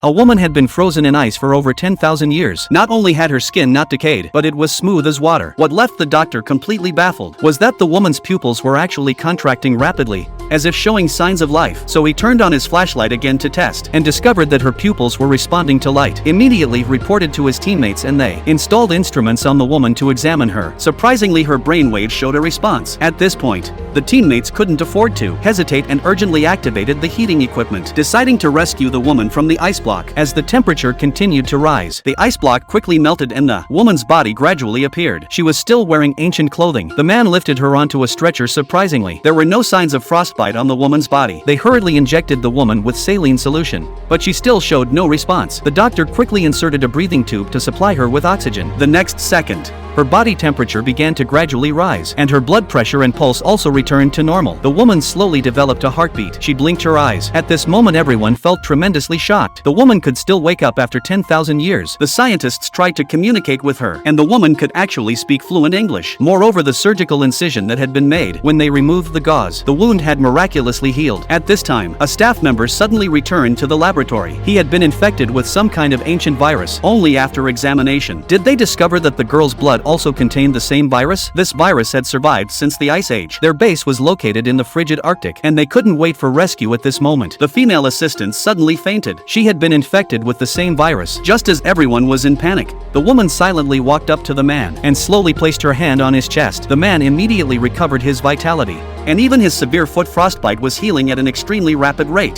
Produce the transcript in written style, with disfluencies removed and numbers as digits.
A woman had been frozen in ice for over 10,000 years. Not only had her skin not decayed, but it was smooth as water. What left the doctor completely baffled was that the woman's pupils were actually contracting rapidly, as if showing signs of life. So he turned on his flashlight again to test, and discovered that her pupils were responding to light. Immediately reported to his teammates, and they installed instruments on the woman to examine her. Surprisingly, her brainwaves showed a response. At this point, the teammates couldn't afford to hesitate and urgently activated the heating equipment, deciding to rescue the woman from the ice block. As the temperature continued to rise, the ice block quickly melted and the woman's body gradually appeared. She was still wearing ancient clothing. The man lifted her onto a stretcher. Surprisingly, there were no signs of frostbite on the woman's body. They hurriedly injected the woman with saline solution, but she still showed no response. The doctor quickly inserted a breathing tube to supply her with oxygen. The next second, her body temperature began to gradually rise, and her blood pressure and pulse also returned to normal. The woman slowly developed a heartbeat. She blinked her eyes. At this moment, everyone felt tremendously shocked. The woman could still wake up after 10,000 years. The scientists tried to communicate with her, and the woman could actually speak fluent English. Moreover, the surgical incision that had been made when they removed the gauze, the wound had miraculously healed. At this time, a staff member suddenly returned to the laboratory. He had been infected with some kind of ancient virus. Only after examination did they discover that the girl's blood also contained the same virus. This virus had survived since the Ice Age. Their base was located in the frigid Arctic, and they couldn't wait for rescue at this moment. The female assistant suddenly fainted. She had been infected with the same virus. Just as everyone was in panic, the woman silently walked up to the man and slowly placed her hand on his chest. The man immediately recovered his vitality, and even his severe foot frostbite was healing at an extremely rapid rate.